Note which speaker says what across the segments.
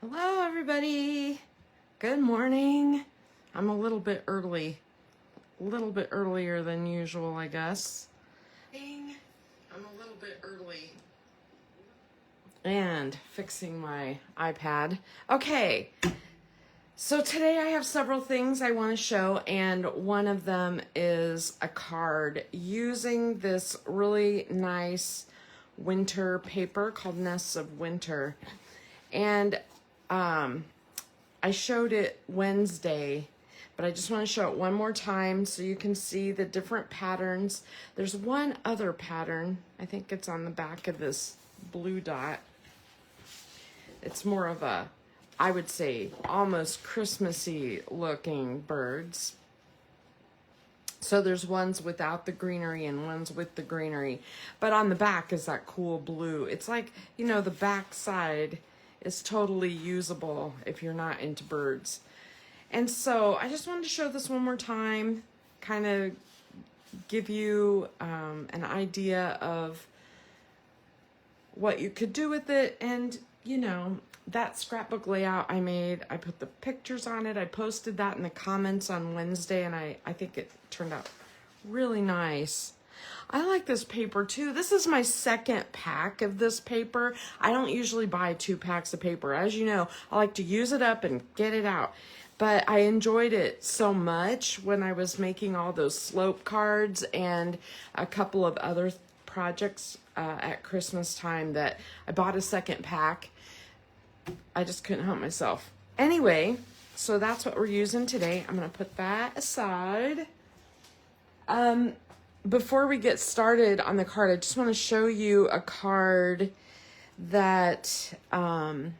Speaker 1: Hello, everybody. Good morning. I'm a little bit early, a little bit earlier than usual, I guess. I'm a little bit early. And fixing my iPad. Okay, so today I have several things I want to show, and one of them is a card using this really nice winter paper called Nests of Winter. And I showed it Wednesday, but I just want to show it one more time so you can see the different patterns. There's one other pattern. I think it's on the back of this blue dot. It's more of a, I would say, almost Christmassy looking birds. So there's ones without the greenery and ones with the greenery. But on the back is that cool blue. It's like, you know, the back side is totally usable if you're not into birds. And so I just wanted to show this one more time, kind of give you an idea of what you could do with it. And, you know, that scrapbook layout I made, I put the pictures on it. I posted that in the comments on Wednesday, and I think it turned out really nice. I like this paper too. This is my second pack of this paper. I don't usually buy 2 packs of paper. As you know, I like to use it up and get it out. But I enjoyed it so much when I was making all those slope cards and a couple of other projects at Christmas time that I bought a second pack. I just couldn't help myself. Anyway, so that's what we're using today. I'm going to put that aside. Before we get started on the card, I just want to show you a card that Karen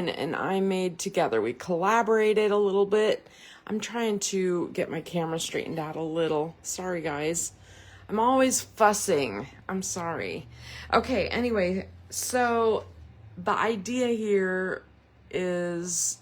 Speaker 1: and I made together. We collaborated a little bit. I'm trying to get my camera straightened out a little. Sorry, guys. I'm always fussing. I'm sorry. Okay, anyway, so the idea here is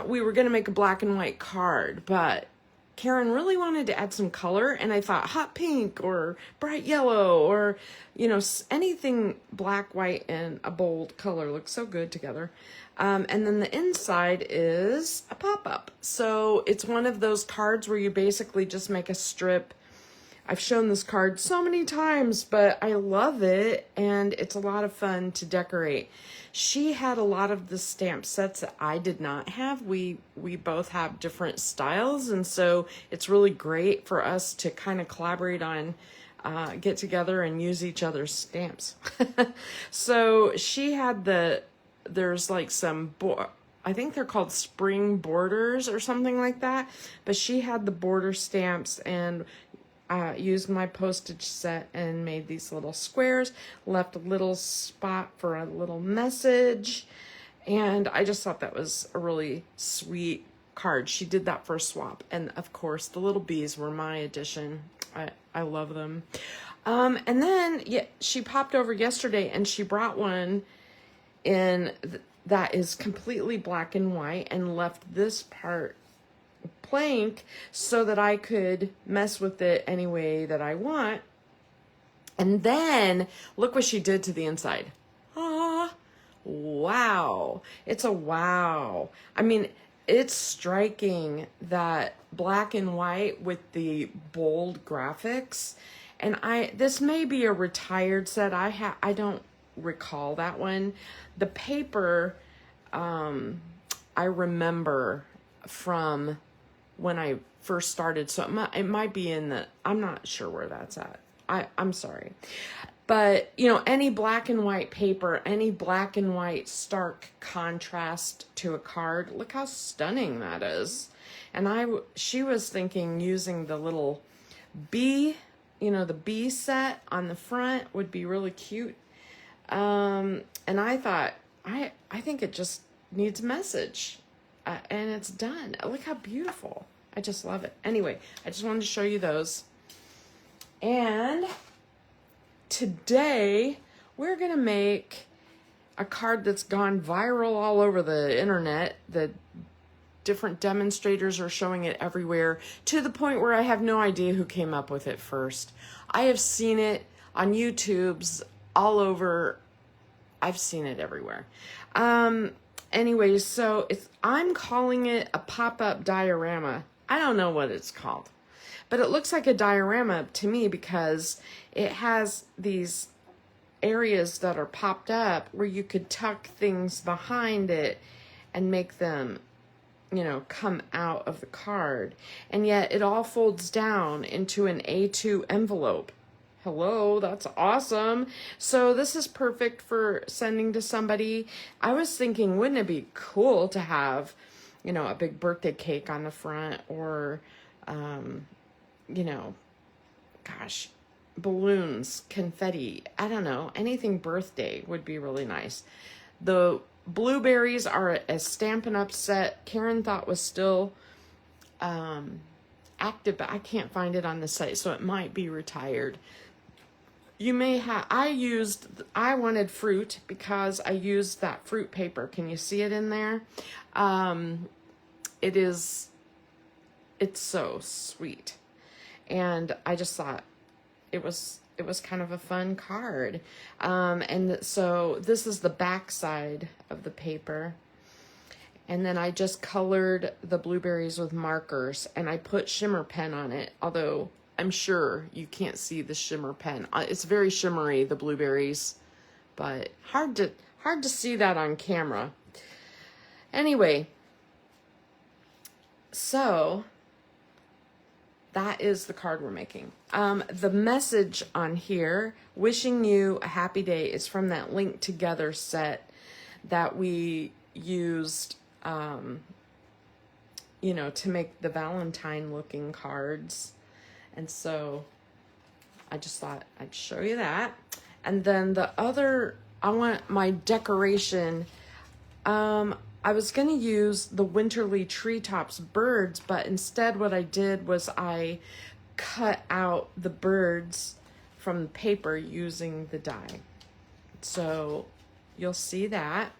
Speaker 1: we were going to make a black and white card, but Karen really wanted to add some color, and I thought hot pink or bright yellow or, you know, anything black, white, and a bold color looks so good together. And then the inside is a pop-up. So it's one of those cards where you basically just make a strip. I've shown this card so many times, but I love it, and it's a lot of fun to decorate. She had a lot of the stamp sets that I did not have. We both have different styles, and so it's really great for us to kind of collaborate on, get together and use each other's stamps. So she had there's like some, I think they're called spring borders or something like that, but she had the border stamps, and used my postage set and made these little squares, left a little spot for a little message, and I just thought that was a really sweet card. She did that for a swap, and of course the little bees were my addition. I love them. And then she popped over yesterday and she brought one in that is completely black and white and left this part blank so that I could mess with it any way that I want. And then look what she did to the inside. Ah, wow. It's a wow. I mean, it's striking that black and white with the bold graphics. And this may be a retired set. I don't recall that one. The paper, I remember from when I first started, so it might be in I'm not sure where that's at. I'm sorry. But, you know, any black and white paper, any black and white stark contrast to a card, look how stunning that is. And she was thinking using the little bee, you know, the bee set on the front would be really cute. And I thought, I think it just needs a message. And it's done. Look how beautiful. I just love it. Anyway, I just wanted to show you those. And today we're going to make a card that's gone viral all over the internet. The different demonstrators are showing it everywhere, to the point where I have no idea who came up with it first. I have seen it on YouTube's all over. I've seen it everywhere. Anyways, so I'm calling it a pop-up diorama. I don't know what it's called, but it looks like a diorama to me because it has these areas that are popped up where you could tuck things behind it and make them, you know, come out of the card. And yet it all folds down into an A2 envelope. Hello, that's awesome. So this is perfect for sending to somebody. I was thinking, wouldn't it be cool to have, you know, a big birthday cake on the front, or, you know, gosh, balloons, confetti, I don't know, anything birthday would be really nice. The blueberries are a Stampin' Up set. Karen thought was still active, but I can't find it on the site, so it might be retired. You may have, I wanted fruit because I used that fruit paper. Can you see it in there? It's so sweet. And I just thought it was kind of a fun card. And so this is the back side of the paper. And then I just colored the blueberries with markers, and I put shimmer pen on it, although I'm sure you can't see the shimmer pen. It's very shimmery, the blueberries, but hard to see that on camera. Anyway, so that is the card we're making. The message on here, wishing you a happy day, is from that Link Together set that we used, you know, to make the Valentine looking cards. And so I just thought I'd show you that. And then the other, I want my decoration. I was going to use the Winterly Treetops birds, but instead what I did was I cut out the birds from the paper using the die. So you'll see that.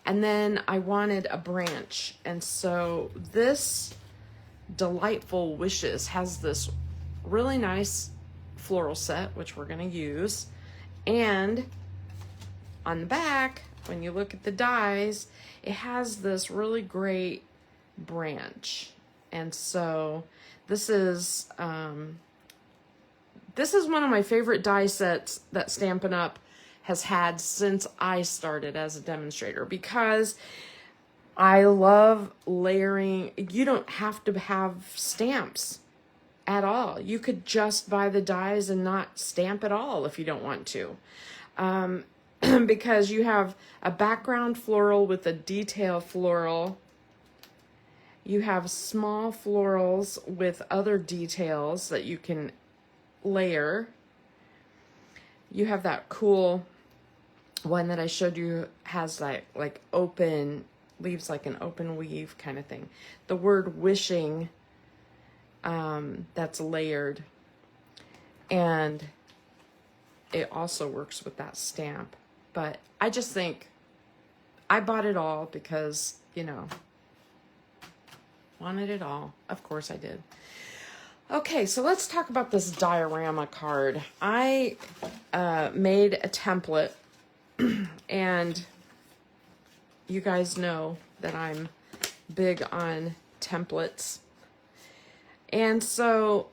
Speaker 1: And then I wanted a branch. And so this Delightful Wishes has this really nice floral set, which we're going to use. And on the back, when you look at the dies, it has this really great branch. And so this is one of my favorite die sets that Stampin' Up has had since I started as a demonstrator, because I love layering. You don't have to have stamps at all. You could just buy the dies and not stamp at all if you don't want to. Because you have a background floral with a detail floral. You have small florals with other details that you can layer. You have that cool one that I showed you, has like open, leaves like an open weave kind of thing. The word wishing, that's layered. And it also works with that stamp. But I just think I bought it all because, you know, wanted it all. Of course I did. Okay, so let's talk about this diorama card. I made a template, and you guys know that I'm big on templates. And so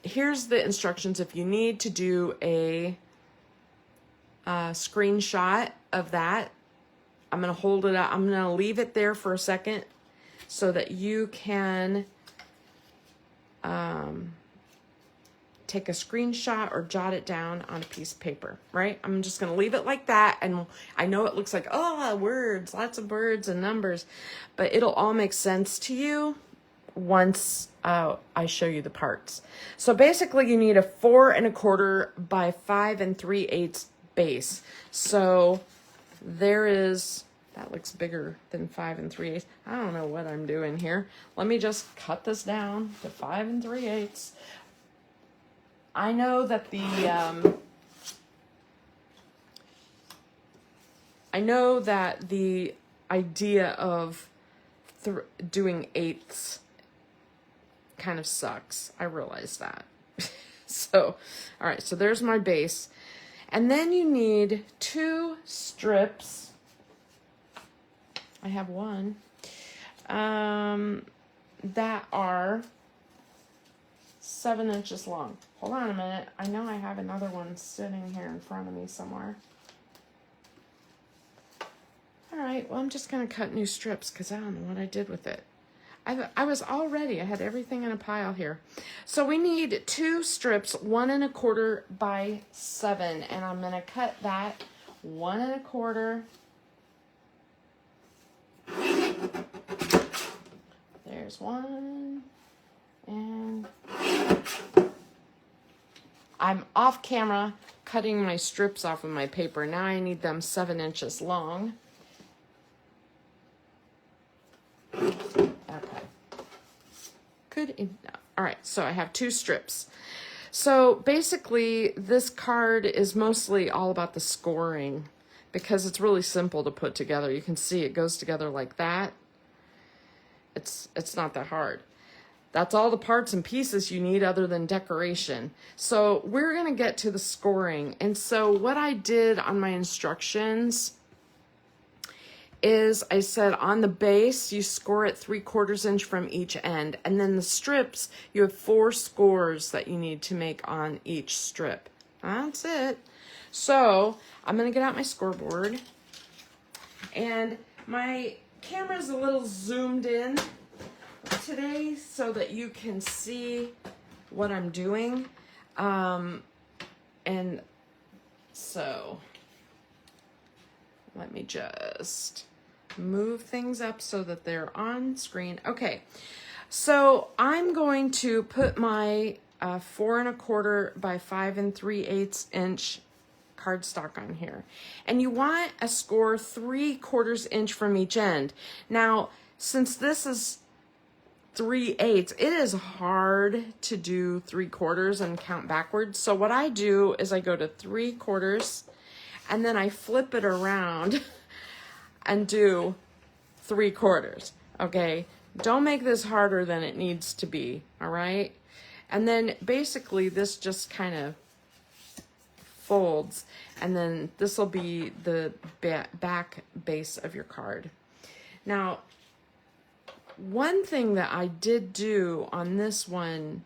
Speaker 1: here's the instructions if you need to do a screenshot of that. I'm going to hold it up. I'm going to leave it there for a second so that you can take a screenshot or jot it down on a piece of paper, right? I'm just going to leave it like that. And I know it looks like, oh, words, lots of words and numbers, but it'll all make sense to you once I show you the parts. So basically you need a 4 1/4 by 5 3/8 base. So there is, that looks bigger than 5 3/8. I don't know what I'm doing here. Let me just cut this down to 5 3/8. I know that the idea of doing eighths kind of sucks. I realize that. So, all right, so there's my base. And then you need 2 strips. I have one. That are 7 inches long. Hold on a minute. I know I have another one sitting here in front of me somewhere. All right, well, I'm just going to cut new strips because I don't know what I did with it. I was all ready. I had everything in a pile here. So we need 2 strips, 1 1/4 by 7, and I'm going to cut that 1 1/4. There's one, and I'm off camera cutting my strips off of my paper. Now I need them 7 inches long. Okay. Good enough. All right, so I have 2 strips. So basically, this card is mostly all about the scoring because it's really simple to put together. You can see it goes together like that. It's not that hard. That's all the parts and pieces you need other than decoration. So we're going to get to the scoring. And so what I did on my instructions is I said on the base, you score it 3/4 inch from each end. And then the strips, you have 4 scores that you need to make on each strip. That's it. So I'm going to get out my scoreboard. And my camera's a little zoomed in today so that you can see what I'm doing. And so let me just move things up so that they're on screen. Okay, so I'm going to put my 4 1/4 by 5 3/8 inch cardstock on here. And you want a score 3/4 inch from each end. Now, since this is 3/8, it is hard to do 3/4 and count backwards. So what I do is I go to 3/4 and then I flip it around and do 3/4. Okay, don't make this harder than it needs to be. All right, and then basically this just kind of folds, and then this will be the back base of your card. Now, one thing that I did do on this one,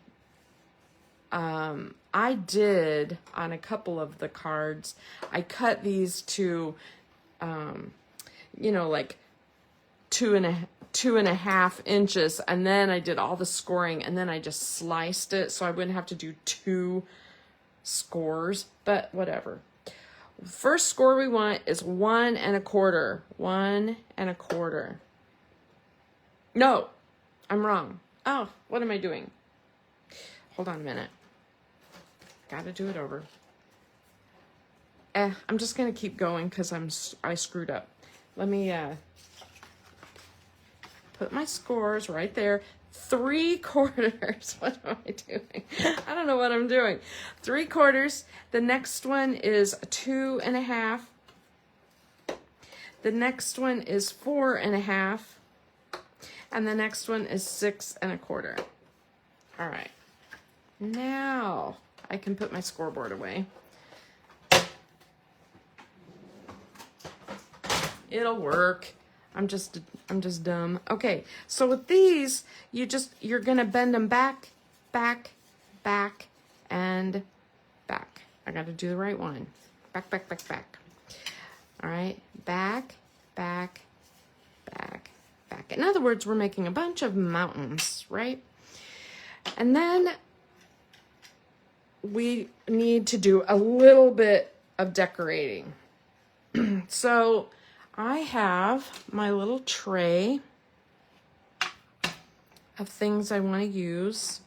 Speaker 1: I did on a couple of the cards, I cut these to, you know, like 2.5 inches, and then I did all the scoring, and then I just sliced it so I wouldn't have to do 2 scores, but whatever. First score we want is 1 1/4. 1 1/4. No, I'm wrong. Oh, what am I doing? Hold on a minute. Gotta do it over. I'm just gonna keep going because I screwed up. Let me put my scores right there. 3/4. What am I doing? I don't know what I'm doing. 3/4. The next one is 2 1/2. The next one is 4 1/2. And the next one is 6 1/4. All right. Now I can put my scoreboard away. It'll work. I'm just dumb. Okay, so with these, you're gonna bend them back, back, back, and back. I gotta do the right one. Back, back, back, back. All right, back, back, back, back. In other words, we're making a bunch of mountains, right? And then we need to do a little bit of decorating. So I have my little tray of things I want to use.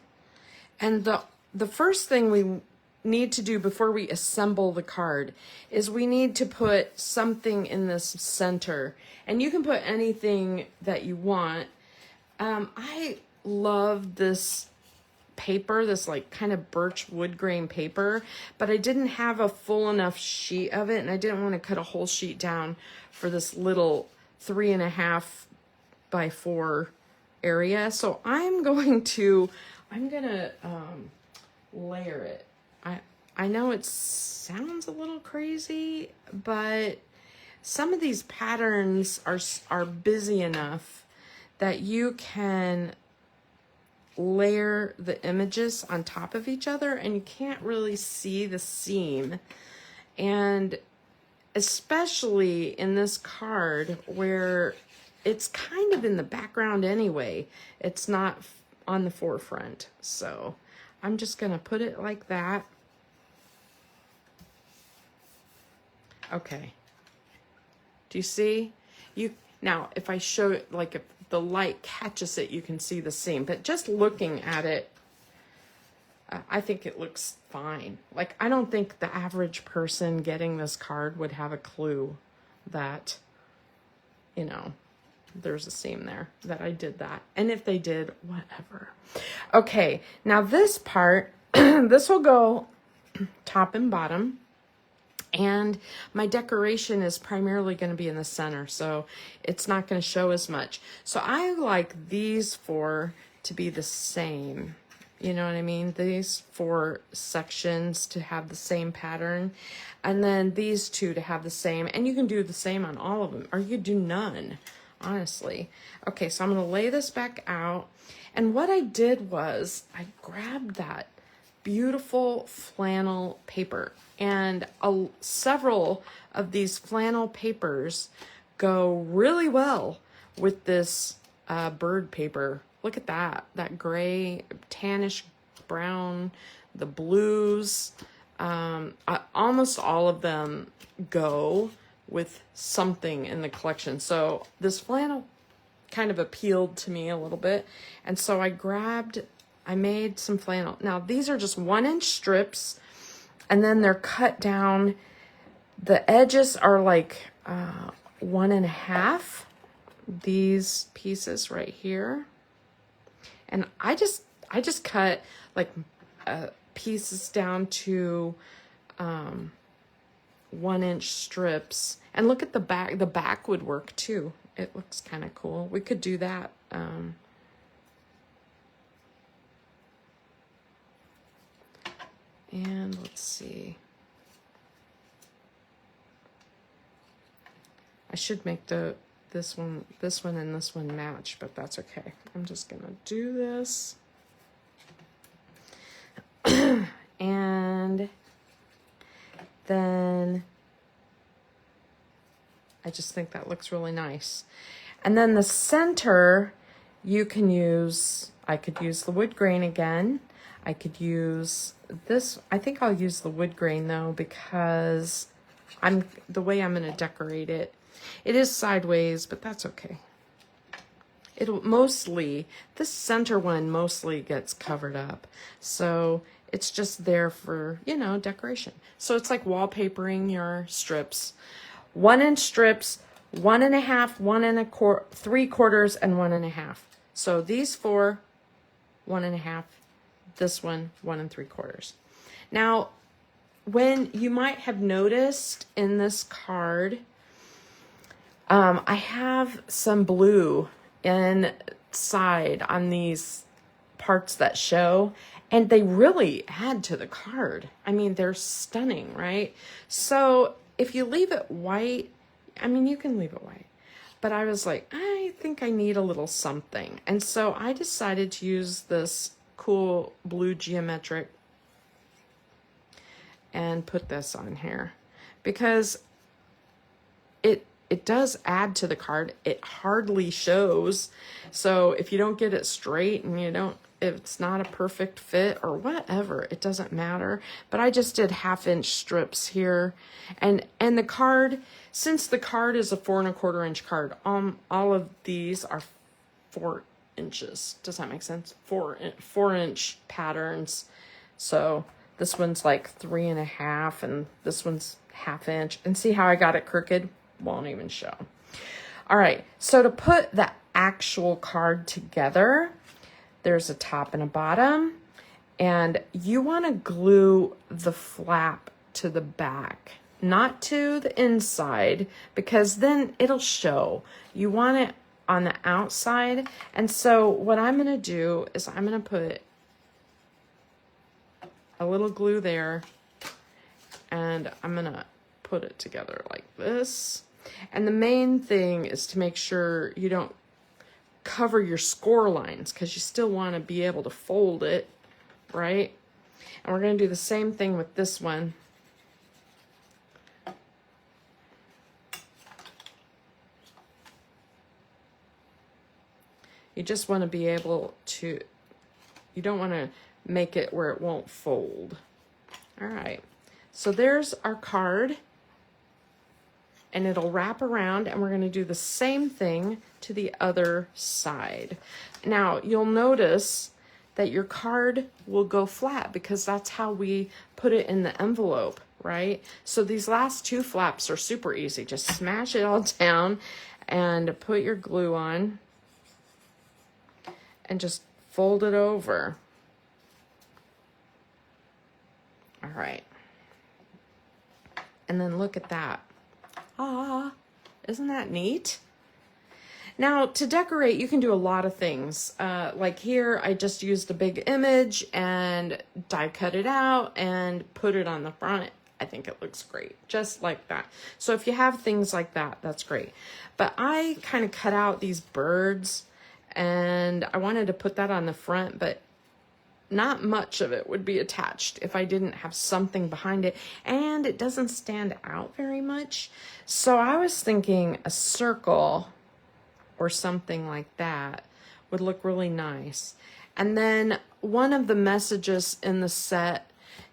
Speaker 1: And the first thing we need to do before we assemble the card is we need to put something in this center. And you can put anything that you want. I love this paper, this like kind of birch wood grain paper, but I didn't have a full enough sheet of it, and I didn't want to cut a whole sheet down for this little 3 1/2 by 4 area. So I'm gonna layer it. I know it sounds a little crazy, but some of these patterns are busy enough that you can layer the images on top of each other and you can't really see the seam. And especially in this card where it's kind of in the background anyway, it's not on the forefront. So I'm just gonna put it like that. Okay. Do you see? Now, if I show it, like if the light catches it, you can see the seam. But just looking at it, I think it looks fine. Like, I don't think the average person getting this card would have a clue that, you know, there's a seam there, that I did that. And if they did, whatever. Okay, now this part, this will go top and bottom. And my decoration is primarily going to be in the center, so it's not going to show as much. So I like these four to be the same. You know what I mean? These four sections to have the same pattern. And then these two to have the same. And you can do the same on all of them, or you could do none, honestly. Okay, so I'm going to lay this back out. And what I did was I grabbed that beautiful flannel paper, and several of these flannel papers go really well with this bird paper. Look at that gray, tannish brown, the blues. Almost all of them go with something in the collection. So this flannel kind of appealed to me a little bit, and so I made some flannel. Now these are just 1-inch strips, and then they're cut down. The edges are like 1.5. These pieces right here, and I just cut like pieces down to 1-inch strips. And look at the back. The back would work too. It looks kind of cool. We could do that. And let's see. I should make this one and this one match, but that's okay. I'm just gonna do this. And then I just think that looks really nice. And then the center, you can use, I could use the wood grain again. I could use this. I think I'll use the wood grain though, because the way I'm going to decorate it, it is sideways, but that's okay. It'll mostly, this center one mostly gets covered up. So it's just there for, you know, decoration. So it's like wallpapering your strips. 1-inch strips, 1.5, 1.75, 3/4, and 1.5. So these four, 1.5. This one, 1 3/4. Now, when you might have noticed in this card, I have some blue inside on these parts that show, and they really add to the card. I mean, they're stunning, right? So if you leave it white, I mean, you can leave it white, but I was like, I think I need a little something. And so I decided to use this cool blue geometric and put this on here because it does add to the card. It hardly shows. So if you don't get it straight and if it's not a perfect fit or whatever, it doesn't matter. But I just did 1/2-inch strips here. And the card, since the card is a 4 1/4-inch card, all of these are 4 inches. Does that make sense? 4-inch patterns. So this one's like 3.5 and this one's 1/2-inch. And see how I got it crooked? Won't even show. All right, so to put the actual card together, there's a top and a bottom, and you want to glue the flap to the back, not to the inside, because then it'll show. You want it on the outside. And so what I'm going to do is I'm going to put a little glue there, and I'm gonna put it together like this. And the main thing is to make sure you don't cover your score lines, because you still want to be able to fold it, right? And we're going to do the same thing with this one. You just want to be able to, you don't want to make it where it won't fold. All right, so there's our card, and it'll wrap around, and we're going to do the same thing to the other side. Now, you'll notice that your card will go flat because that's how we put it in the envelope, right? So these last two flaps are super easy. Just smash it all down and put your glue on and just fold it over. All right. And then look at that. Ah, isn't that neat? Now, to decorate, you can do a lot of things. Like here, I just used a big image and die cut it out and put it on the front. I think it looks great, just like that. So if you have things like that, that's great. But I kind of cut out these birds, and I wanted to put that on the front, but not much of it would be attached if I didn't have something behind it, and it doesn't stand out very much. So I was thinking a circle or something like that would look really nice. And then one of the messages in the set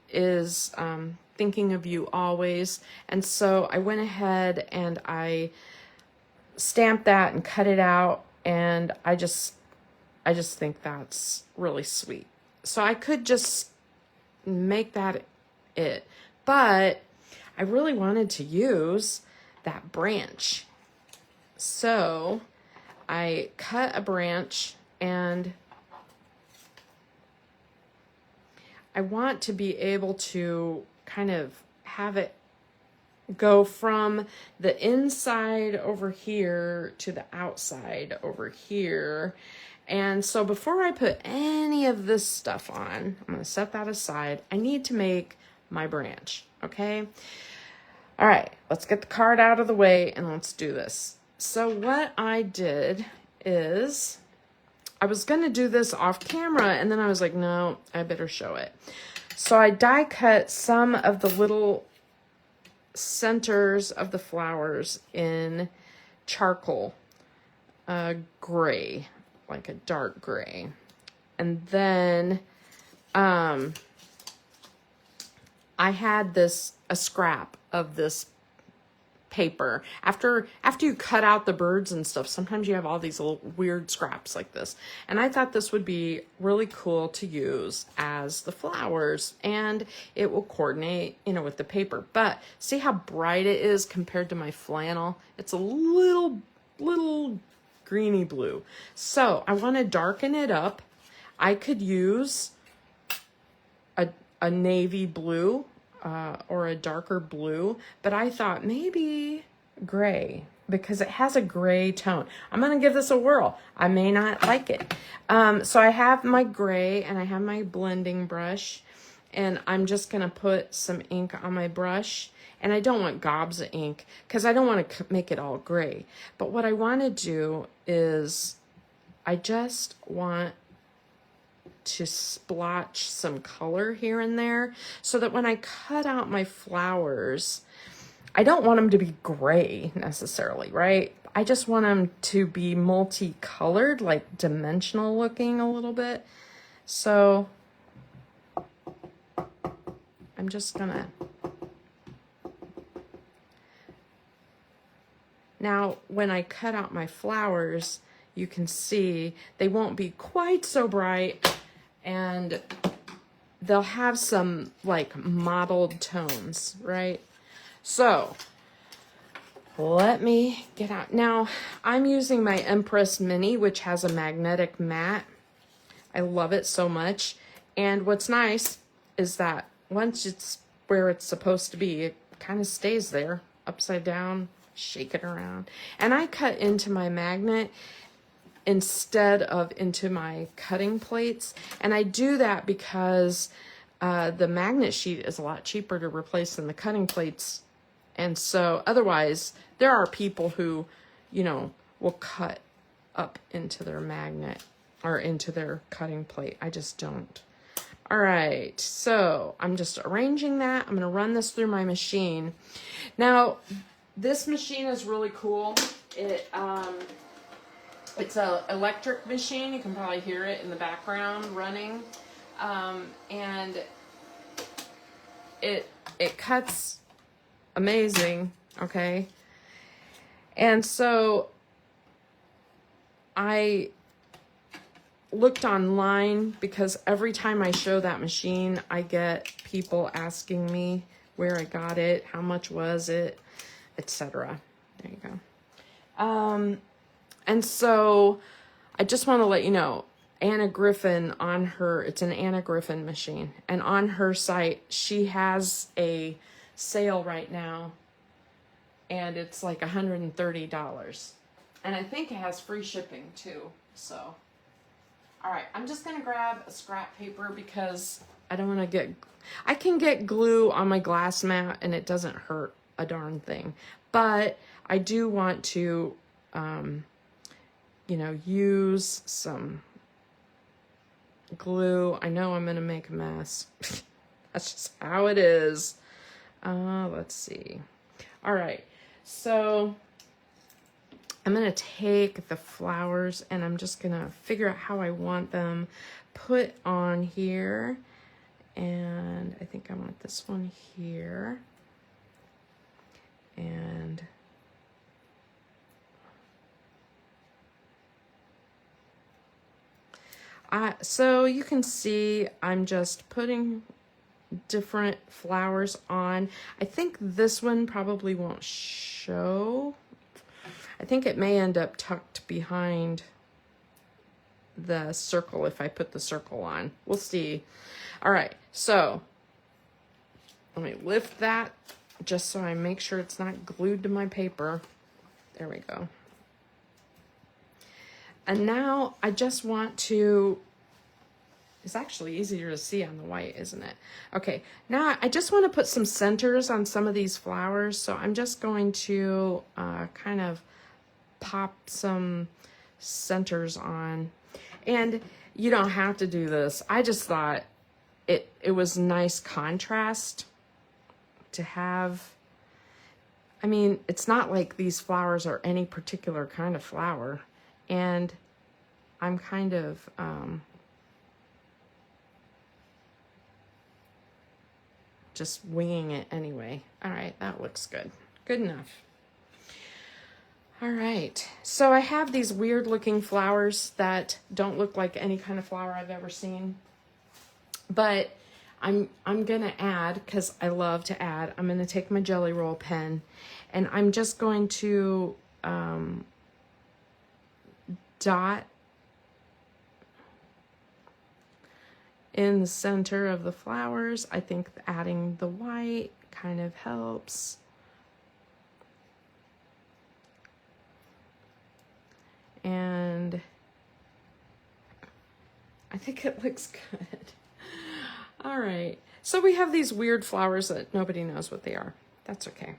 Speaker 1: is thinking of you always. And so I went ahead and I stamped that and cut it out, and I just think that's really sweet. So I could just make that it, but I really wanted to use that branch. So I cut a branch, and I want to be able to kind of have it go from the inside over here to the outside over here. And so before I put any of this stuff on, I'm going to set that aside. I need to make my branch, okay? All right, let's get the card out of the way and let's do this. So what I did is, I was going to do this off camera, and then I was like, no, I better show it. So I die cut some of the little centers of the flowers in charcoal gray, like a dark gray. And then I had a scrap of this paper. After you cut out the birds and stuff, sometimes you have all these little weird scraps like this. And I thought this would be really cool to use as the flowers, and it will coordinate, with the paper. But see how bright it is compared to my flannel? It's a little greeny blue. So I want to darken it up. I could use a navy blue or a darker blue, but I thought maybe gray, because it has a gray tone. I'm going to give this a whirl. I may not like it. So I have my gray, and I have my blending brush, and I'm just going to put some ink on my brush. And I don't want gobs of ink because I don't want to make it all gray. But what I want to do is I just want to splotch some color here and there so that when I cut out my flowers, I don't want them to be gray necessarily, right? I just want them to be multicolored, like dimensional looking a little bit. So I'm just gonna, now when I cut out my flowers, you can see they won't be quite so bright, and they'll have some like mottled tones, right? So let me get out. Now I'm using my Empress Mini, which has a magnetic mat. I love it so much. And what's nice is that once it's where it's supposed to be, it kind of stays there, upside down, shake it around. And I cut into my magnet instead of into my cutting plates. And I do that because the magnet sheet is a lot cheaper to replace than the cutting plates. And so otherwise, there are people who, you know, will cut up into their magnet or into their cutting plate. I just don't. All right, so I'm just arranging that. I'm going to run this through my machine. Now, this machine is really cool. It's an electric machine. You can probably hear it in the background running. And it cuts amazing, okay? And so I looked online because every time I show that machine, I get people asking me where I got it, how much was it, etc. There you go. And so I just want to let you know, Anna Griffin on her, it's an Anna Griffin machine, and on her site, she has a sale right now, and it's like $130. And I think it has free shipping too, so. All right, I'm just gonna grab a scrap paper because I don't wanna I can get glue on my glass mat and it doesn't hurt a darn thing. But I do want to, you know, use some glue. I know I'm gonna make a mess. That's just how it is. Let's see. All right, so I'm going to take the flowers and I'm just going to figure out how I want them put on here. And I think I want this one here. And so you can see I'm just putting different flowers on. I think this one probably won't show. I think it may end up tucked behind the circle if I put the circle on. We'll see. All right, so let me lift that just so I make sure it's not glued to my paper. There we go. And now I just want to, it's actually easier to see on the white, isn't it? Okay, now I just want to put some centers on some of these flowers. So I'm just going to kind of pop some centers on. And you don't have to do this. I just thought it was nice contrast to have. I mean, it's not like these flowers are any particular kind of flower. And I'm kind of just winging it anyway. All right, that looks good. Good enough. All right, so I have these weird looking flowers that don't look like any kind of flower I've ever seen. But I'm gonna add, because I love to add, I'm gonna take my Jelly Roll pen and I'm just going to dot in the center of the flowers. I think adding the white kind of helps. And I think it looks good. All right, so we have these weird flowers that nobody knows what they are. That's okay.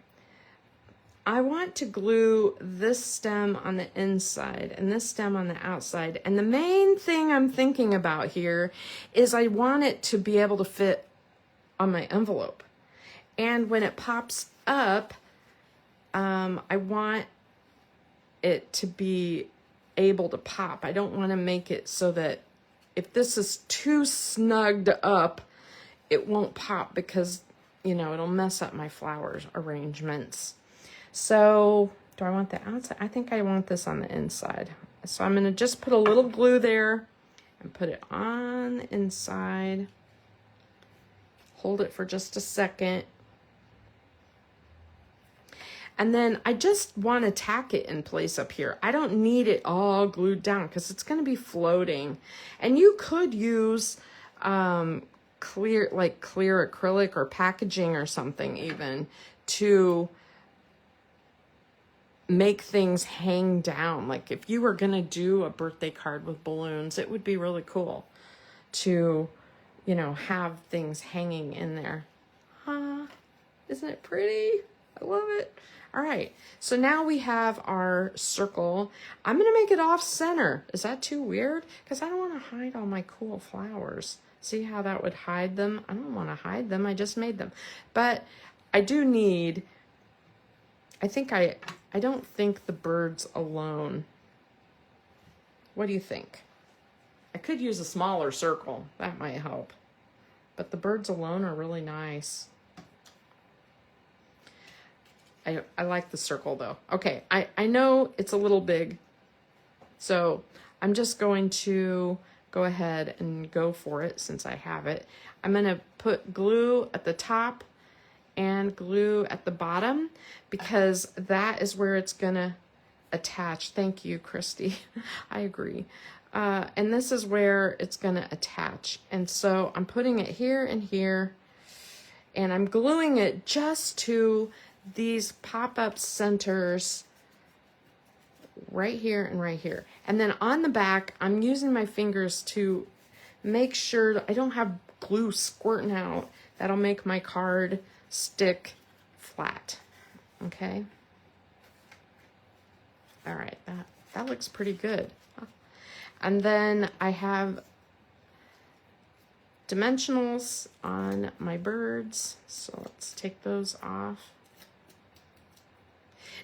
Speaker 1: I want to glue this stem on the inside and this stem on the outside. And the main thing I'm thinking about here is I want it to be able to fit on my envelope. And when it pops up, I want it to be able to pop. I don't want to make it so that if this is too snugged up, it won't pop because, you know, it'll mess up my flowers arrangements. So do I want the outside? I think I want this on the inside. So I'm going to just put a little glue there and put it on the inside. Hold it for just a second. And then I just want to tack it in place up here. I don't need it all glued down because it's going to be floating. And you could use clear acrylic or packaging or something even to make things hang down. Like if you were going to do a birthday card with balloons, it would be really cool to, you know, have things hanging in there. Huh? Isn't it pretty? I love it. All right, so now we have our circle. I'm gonna make it off center. Is that too weird? Because I don't wanna hide all my cool flowers. See how that would hide them? I don't wanna hide them, I just made them. But I do need, I don't think the birds alone. What do you think? I could use a smaller circle, that might help. But the birds alone are really nice. I like the circle though. Okay, I know it's a little big, so I'm just going to go ahead and go for it since I have it. I'm gonna put glue at the top and glue at the bottom because that is where it's gonna attach. Thank you, Christy. I agree. And this is where it's gonna attach. And so I'm putting it here and here, and I'm gluing it just to these pop-up centers right here and right here. And then on the back, I'm using my fingers to make sure I don't have glue squirting out. That'll make my card stick flat. Okay. All right, that looks pretty good. And then I have dimensionals on my birds. So let's take those off.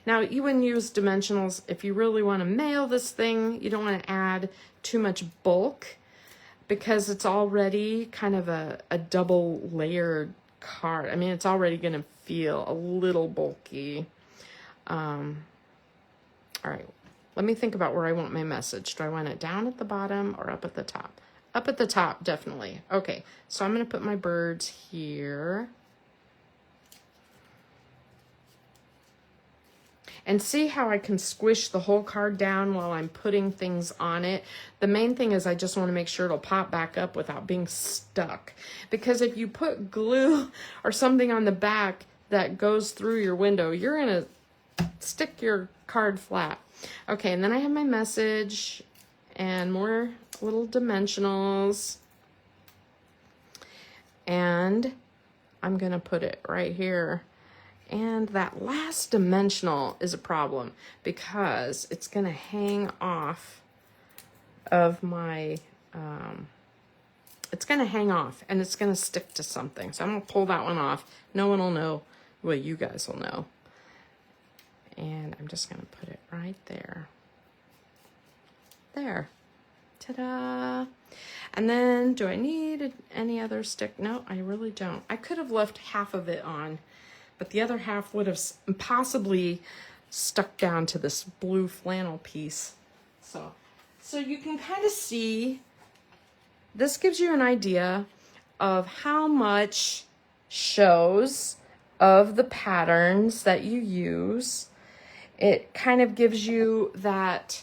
Speaker 1: Now, you wouldn't use dimensionals if you really want to mail this thing. You don't want to add too much bulk because it's already kind of a double layered card. I mean, it's already going to feel a little bulky. All right, let me think about where I want my message. Do I want it down at the bottom or up at the top? Up at the top, definitely. Okay, so I'm going to put my birds here. And see how I can squish the whole card down while I'm putting things on it. The main thing is I just want to make sure it'll pop back up without being stuck. Because if you put glue or something on the back that goes through your window, you're going to stick your card flat. Okay, and then I have my message and more little dimensionals. And I'm going to put it right here. And that last dimensional is a problem because it's going to hang off of my, it's going to hang off and it's going to stick to something. So I'm going to pull that one off. No one will know. Well, you guys will know. And I'm just going to put it right there. There. Ta-da. And then do I need any other stick? No, I really don't. I could have left half of it on, but the other half would have possibly stuck down to this blue flannel piece. So you can kind of see, this gives you an idea of how much shows of the patterns that you use. It kind of gives you that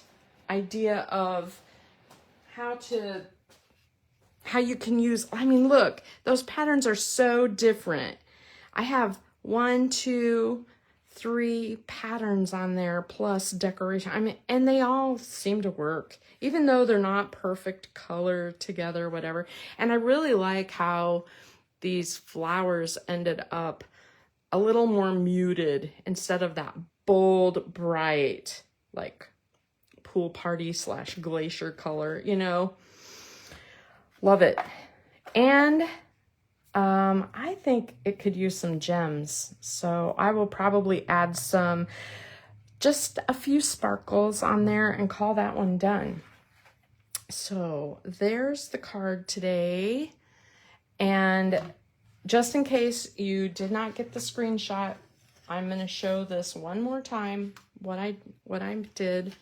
Speaker 1: idea of how you can use, I mean, look, those patterns are so different. I have 1, 2, 3 patterns on there plus decoration. I mean, and they all seem to work, even though they're not perfect color together, whatever. And I really like how these flowers ended up a little more muted instead of that bold, bright, like pool party / glacier color, you know. Love it. And I think it could use some gems. So I will probably add just a few sparkles on there and call that one done. So there's the card today. And just in case you did not get the screenshot, I'm going to show this one more time, what I did.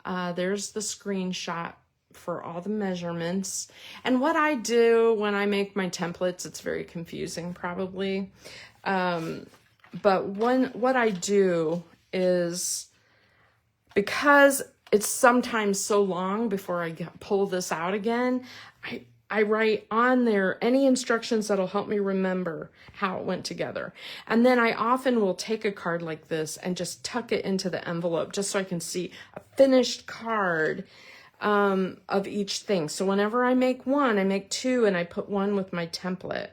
Speaker 1: There's the screenshot for all the measurements. And what I do when I make my templates, it's very confusing probably. But what I do is, because it's sometimes so long before I pull this out again, I write on there any instructions that'll help me remember how it went together. And then I often will take a card like this and just tuck it into the envelope just so I can see a finished card of each thing. So whenever I make one, I make two, and I put one with my template.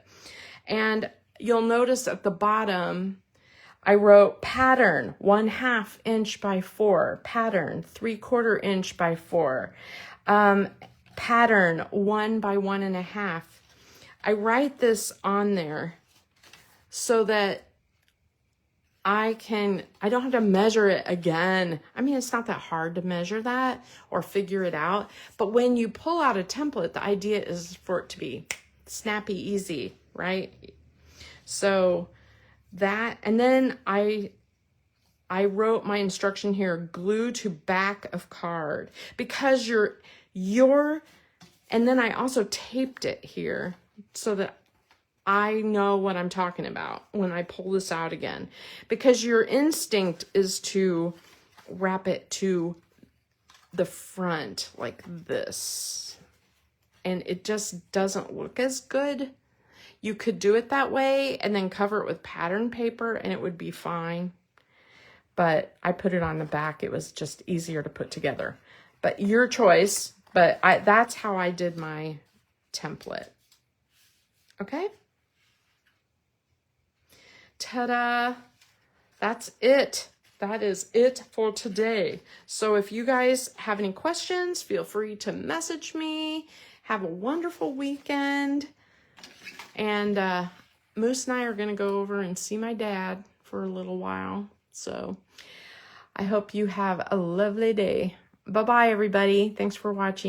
Speaker 1: And you'll notice at the bottom, I wrote pattern 1/2 inch by 4, pattern 3/4 inch by 4, pattern 1 by 1.5. I write this on there so that I don't have to measure it again. I mean, it's not that hard to measure that or figure it out. But when you pull out a template, the idea is for it to be snappy, easy, right? So that, and then I wrote my instruction here, glue to back of card, because and then I also taped it here so that I know what I'm talking about when I pull this out again, because your instinct is to wrap it to the front like this, and it just doesn't look as good. You could do it that way and then cover it with pattern paper and it would be fine. But I put it on the back. It was just easier to put together. But your choice. But that's how I did my template. Okay? Ta-da! That's it. That is it for today. So if you guys have any questions, feel free to message me. Have a wonderful weekend. And Moose and I are going to go over and see my dad for a little while. So I hope you have a lovely day. Bye-bye, everybody. Thanks for watching.